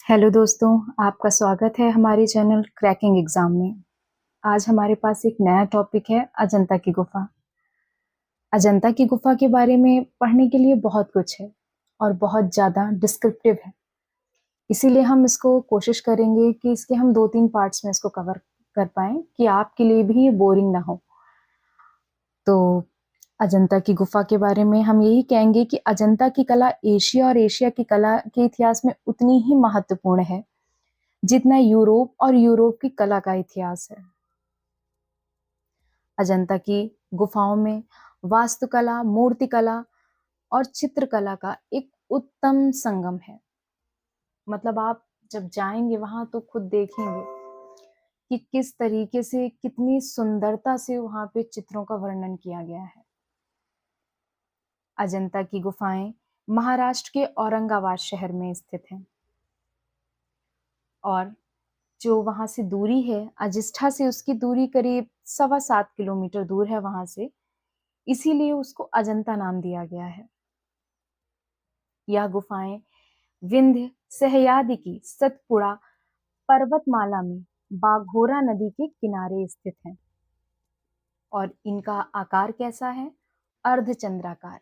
Hello दोस्तों, आपका स्वागत है हमारे चैनल क्रैकिंग एग्जाम में। आज हमारे पास एक नया टॉपिक है अजंता की गुफा। अजंता की गुफा के बारे में पढ़ने के लिए बहुत कुछ है और बहुत ज़्यादा डिस्क्रिप्टिव है। इसीलिए हम इसको कोशिश करेंगे कि इसके हम 2-3 पार्ट्स में इसको कवर कर पाएँ कि आपके लिए भी ये बोरिंग ना हो। तो अजंता की गुफा के बारे में हम यही कहेंगे कि अजंता की कला एशिया और एशिया की कला के इतिहास में उतनी ही महत्वपूर्ण है जितना यूरोप और यूरोप की कला का इतिहास है। अजंता की गुफाओं में वास्तुकला, मूर्तिकला और चित्रकला का एक उत्तम संगम है। मतलब आप जब जाएंगे वहां तो खुद देखेंगे कि किस तरीके से, कितनी सुंदरता से वहां पे चित्रों का वर्णन किया गया है। अजंता की गुफाएं महाराष्ट्र के औरंगाबाद शहर में स्थित हैं और जो वहां से दूरी है अजिष्ठा से, उसकी दूरी करीब 7.25 किलोमीटर दूर है वहां से, इसीलिए उसको अजंता नाम दिया गया है। यह गुफाएं विंध्य, सह्याद्री की सतपुड़ा पर्वतमाला में बाघोरा नदी के किनारे स्थित हैं और इनका आकार कैसा है? अर्धचंद्राकार।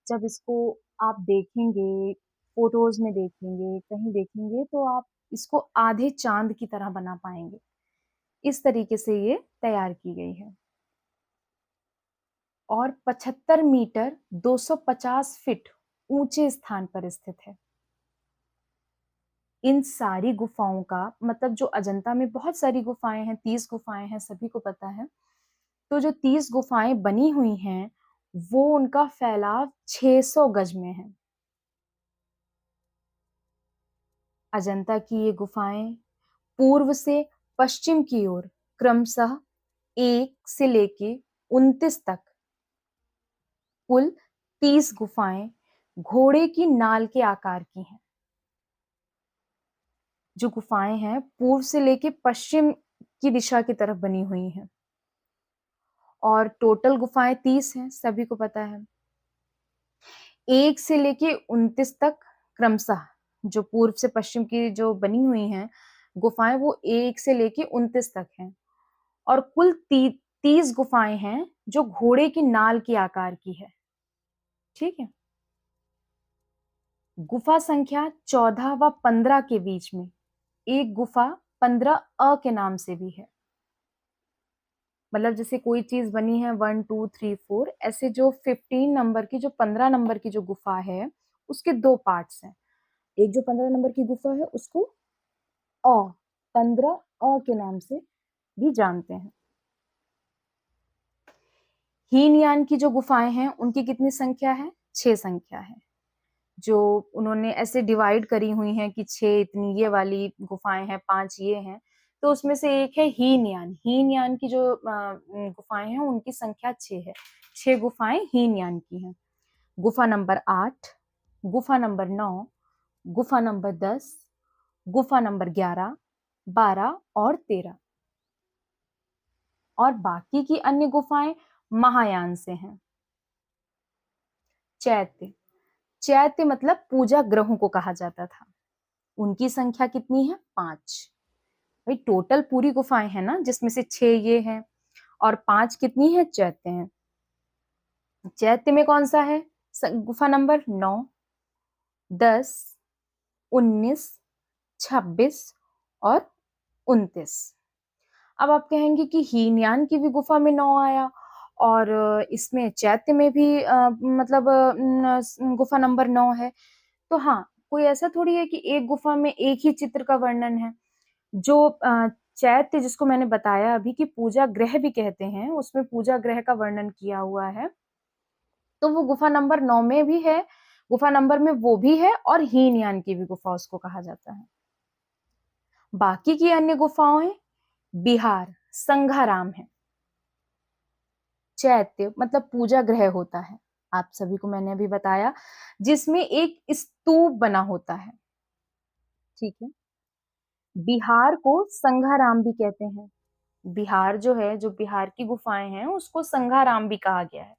जब इसको आप देखेंगे, फोटोज में देखेंगे, कहीं देखेंगे तो आप इसको आधे चांद की तरह बना पाएंगे। इस तरीके से ये तैयार की गई है और 75 मीटर 250 फीट ऊंचे स्थान पर स्थित है। इन सारी गुफाओं का मतलब, जो अजंता में बहुत सारी गुफाएं हैं, 30 गुफाएं हैं, सभी को पता है। तो जो 30 गुफाएं बनी हुई हैं वो उनका फैलाव 600 गज में है। अजंता की ये गुफाएं पूर्व से पश्चिम की ओर क्रमशः 1 से लेके 29 तक कुल 30 गुफाएं घोड़े की नाल के आकार की हैं। जो गुफाएं हैं पूर्व से लेके पश्चिम की दिशा की तरफ बनी हुई हैं और टोटल गुफाएं 30 हैं, सभी को पता है। 1 से लेके 29 तक क्रमशः, जो पूर्व से पश्चिम की जो बनी हुई हैं गुफाएं, वो 1 से लेके 29 तक हैं और कुल 30 गुफाएं हैं जो घोड़े की नाल के आकार की है। ठीक है। गुफा संख्या 14 व 15 के बीच में एक गुफा 15 अ के नाम से भी है। मतलब जैसे कोई चीज बनी है 1 2 3 4, ऐसे जो 15 नंबर की, जो 15 नंबर की जो गुफा है उसके दो पार्ट्स हैं। एक जो 15 नंबर की गुफा है उसको अ 15 अ के नाम से भी जानते हैं। हीनयान की जो गुफाएं हैं उनकी कितनी संख्या है? 6 संख्या है। जो उन्होंने ऐसे डिवाइड करी हुई हैं कि 6 इतनी ये वाली गुफाएं हैं, 5 ये हैं, तो उसमें से एक है हीनयान। हीनयान की जो गुफाएं हैं उनकी संख्या 6 है। 6 गुफाएं हीनयान की हैं। गुफा नंबर 8, गुफा नंबर 9, गुफा नंबर 10, गुफा नंबर 11, 12 और 13। और बाकी की अन्य गुफाएं महायान से हैं। चैत्य, चैत्य मतलब पूजा ग्रहों को कहा जाता था। उनकी संख्या कितनी है? 5। भाई टोटल पूरी गुफाएं हैं ना, जिसमें से 6 ये हैं और 5 कितनी है? चैत्य हैं। चैत्य में कौन सा है? गुफा नंबर 9, 10, 19, 26 और 29। अब आप कहेंगे कि हीनयान की भी गुफा में 9 आया और इसमें चैत्य में भी मतलब गुफा नंबर 9 है। तो हाँ, कोई ऐसा थोड़ी है कि एक गुफा में एक ही चित्र का वर्णन है। जो चैत्य, जिसको मैंने बताया अभी कि पूजा ग्रह भी कहते हैं, उसमें पूजा ग्रह का वर्णन किया हुआ है, तो वो गुफा नंबर 9 में भी है, गुफा नंबर में वो भी है और हीनयान की भी गुफा उसको कहा जाता है। बाकी की अन्य गुफाएं बिहार, संघाराम है। चैत्य मतलब पूजा ग्रह होता है, आप सभी को मैंने अभी बताया, जिसमें एक स्तूप बना होता है। ठीक है। बिहार को संघाराम भी कहते हैं। बिहार जो है, जो बिहार की गुफाएं हैं, उसको संघाराम भी कहा गया है।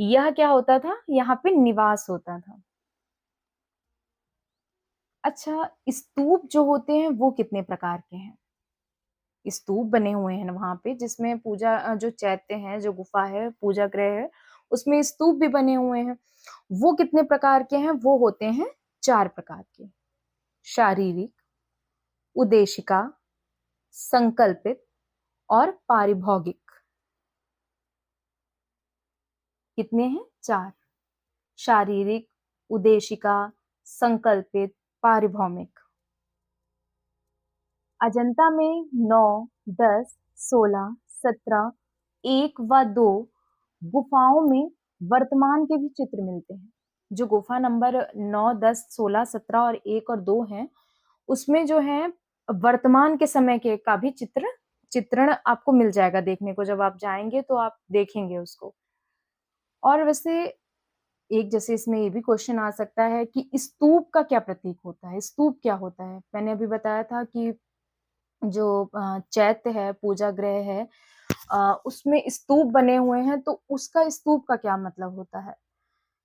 यह क्या होता था? यहाँ पे निवास होता था। अच्छा, स्तूप जो होते हैं वो कितने प्रकार के हैं? स्तूप बने हुए हैं वहाँ पे जिसमें जो चैत्य है, जो गुफा है, पूजा गृह है, उसमें स्तूप भी बने हुए हैं। वो कितने प्रकार के हैं? वो होते हैं 4 प्रकार के। शारीरिक, उद्देशिका, संकल्पित और पारिभौगिक। कितने हैं? 4। शारीरिक, उद्देशिका, संकल्पित, पारिभौमिक। अजंता में 9, 10, 16, 17, 1 व 2 गुफाओं में वर्तमान के भी चित्र मिलते हैं। जो गुफा नंबर 9, 10, 16, 17 और 1 और 2 हैं, उसमें जो है वर्तमान के समय के का भी चित्रण आपको मिल जाएगा देखने को। जब आप जाएँगे तो आप देखेंगे उसको। और वैसे एक जैसे इसमें ये भी क्वेश्चन आ सकता है कि स्तूप का क्या प्रतीक होता है? स्तूप क्या होता है? मैंने अभी बताया था कि जो चैत्य है, पूजा गृह है, उसमें स्तूप बने हुए हैं, तो उसका स्तूप का क्या मतलब होता है?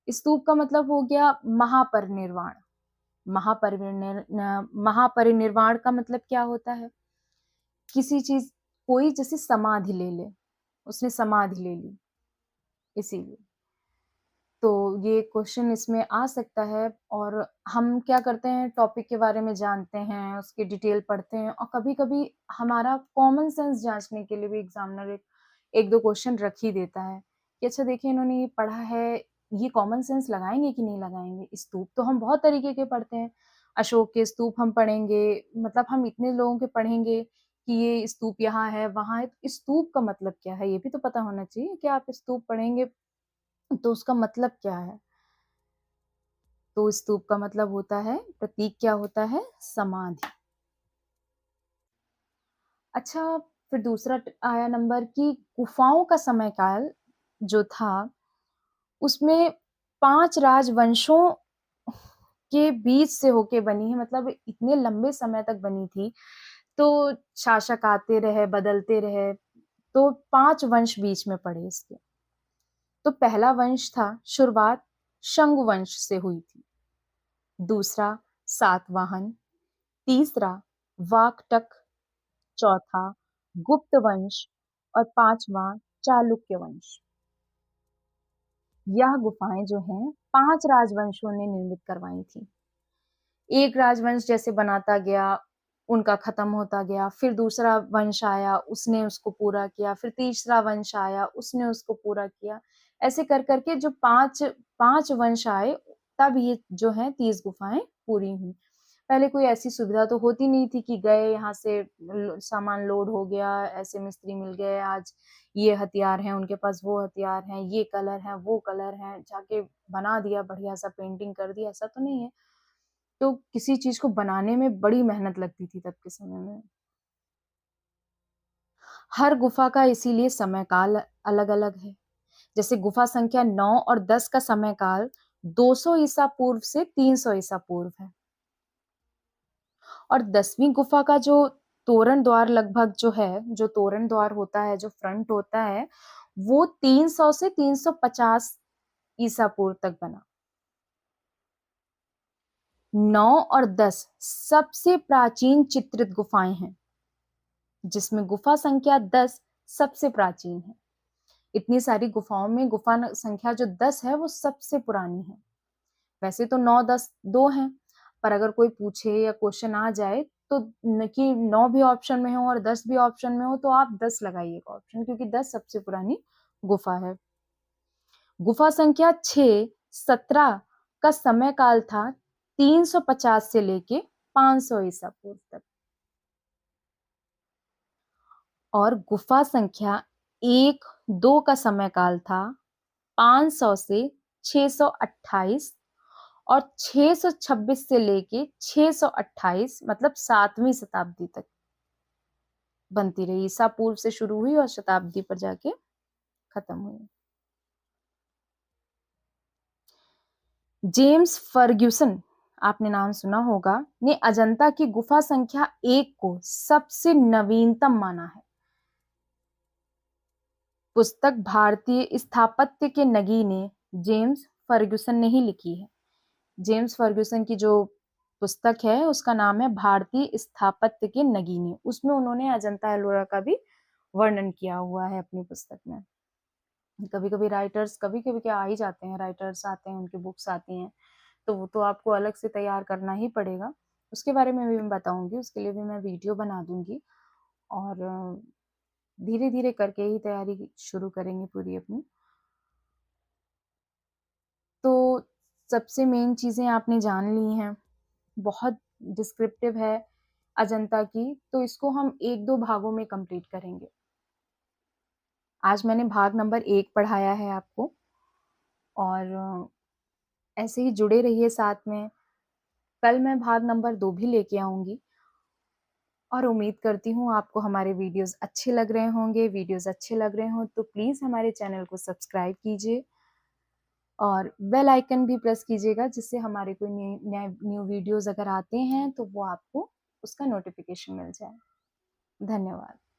स्तूप का मतलब हो गया महापरिनिर्वाण। महापरिनिर्वाण का मतलब क्या होता है? किसी चीज़ कोई जैसे समाधि ले ले, उसने समाधि ले ली, इसीलिए। तो ये क्वेश्चन इसमें आ सकता है और हम क्या करते हैं टॉपिक के बारे में जानते हैं, उसकी डिटेल पढ़ते हैं और कभी-कभी हमारा कॉमन सेंस जाँचने के लिए भी एग्ज़ामिनर एक 1-2 क्वेश्चन रख ही देता है कि अच्छा देखिए इन्होंने ये पढ़ा है, ये कॉमन सेंस लगाएँगे कि नहीं लगाएँगे? स्तूप तो हम बहुत तरीके के पढ़ते हैं। अशोक के स्तूप हम पढ़ेंगे, मतलब हम इतने लोगों के पढ़ेंगे कि ये स्तूप यहाँ है, वहाँ है। तो स्तूप का मतलब क्या है? ये भी तो पता होना चाहिए कि आप स्तूप पढ़ेंगे तो उसका मतलब क्या है? तो स्तूप का मतलब होता है प्रतीक क्या होता है? समाधि। अच्छा, फिर दूसरा आया नंबर कि गुफाओं का समय काल जो था, उसमें 5 राजवंशों के बीच से होके बनी है, मतलब इतने लंबे समय तक बनी थी, तो शासक आते रहे, बदलते रहे, तो 5 वंश बीच में पड़े इसके। तो पहला वंश था, शुरुआत शंगु वंश से हुई थी। दूसरा सातवाहन, तीसरा वाकटक, चौथा गुप्त वंश और पांचवा चालुक्य वंश। यह गुफाएं जो हैं 5 राजवंशों ने निर्मित करवाई थी। एक राजवंश जैसे बनाता गया, उनका खत्म होता गया, फिर दूसरा वंश आया, उसने उसको पूरा किया, फिर तीसरा वंश आया, उसने उसको पूरा किया। ऐसे कर करके जो 5 वंश आए, तब ये जो है 30 गुफाएं पूरी हुई। पहले कोई ऐसी सुविधा तो होती नहीं थी कि गए यहाँ से सामान लोड हो गया, ऐसे मिस्त्री मिल गए, आज ये हथियार हैं, उनके पास वो हथियार हैं, ये कलर हैं, वो कलर हैं, जाके बना दिया, बढ़िया सा पेंटिंग कर दिया, ऐसा तो नहीं है। तो किसी चीज को बनाने में बड़ी मेहनत लगती थी तब के समय में। हर गुफा का इसीलिए समय काल अलग अलग है। जैसे गुफा संख्या 9 और 10 का समय काल 200 ईसा पूर्व से 300 ईसा पूर्व है और 10वीं गुफा का जो तोरण द्वार लगभग जो है, जो तोरण द्वार होता है, जो फ्रंट होता है, वो 300 से 350 ईसा पूर्व तक बना। 9 और 10 सबसे प्राचीन चित्रित गुफाएं हैं, जिसमें गुफा संख्या 10 सबसे प्राचीन है। इतनी सारी गुफाओं में संख्या जो 10 है वो सबसे पुरानी है। वैसे तो 9, 10 2 हैं, पर अगर कोई पूछे या क्वेश्चन आ जाए तो कि 9 भी ऑप्शन में हो और 10 भी ऑप्शन में हो तो आप 10 लगाइएगा ऑप्शन, क्योंकि 10 सबसे पुरानी गुफा है। गुफा संख्या 6, 17 का समय काल था 350 से लेके 500 ईसा पूर्व तक और गुफा संख्या 1, 2 का समय काल था 500 से 628 और 626 से लेके 628 मतलब 7वीं शताब्दी तक बनती रही। ईसा पूर्व से शुरू हुई और शताब्दी पर जाके खत्म हुई। जेम्स फर्ग्यूसन, आपने नाम सुना होगा, ने अजंता की गुफा संख्या 1 को सबसे नवीनतम माना है। पुस्तक भारतीय स्थापत्य के नगीने जेम्स फर्ग्यूसन ने ही लिखी है। जेम्स फर्ग्यूसन की जो पुस्तक है, उसका नाम है भारतीय स्थापत्य के नगीने। उसमें उन्होंने अजंता एलोरा का भी वर्णन किया हुआ है अपनी पुस्तक में। कभी-कभी राइटर्स कभी-कभी क्या आ ही जाते हैं, राइटर्स आते हैं, उनकी बुक्स आती हैं, तो वो तो आपको अलग से तैयार करना ही पड़ेगा। उसके बारे में भी मैं बताऊँगी, उसके लिए भी मैं वीडियो बना दूँगी और धीरे-धीरे करके ही तैयारी शुरू करेंगे पूरी अपनी। तो सबसे मेन चीज़ें आपने जान ली हैं, बहुत डिस्क्रिप्टिव है अजंता की, तो इसको हम 1-2 भागों में कंप्लीट करेंगे। आज मैंने भाग नंबर 1 पढ़ाया है आपको और ऐसे ही जुड़े रहिए साथ में। कल मैं भाग नंबर 2 भी लेके आऊँगी और उम्मीद करती हूँ आपको हमारे वीडियोज़ अच्छे लग रहे होंगे। वीडियोज़ अच्छे लग रहे हों तो प्लीज़ हमारे चैनल को सब्सक्राइब कीजिए और बेल आइकन भी प्रेस कीजिएगा, जिससे हमारे कोई न्यू वीडियोज़ अगर आते हैं तो वो आपको उसका नोटिफ़िकेशन मिल जाए। धन्यवाद।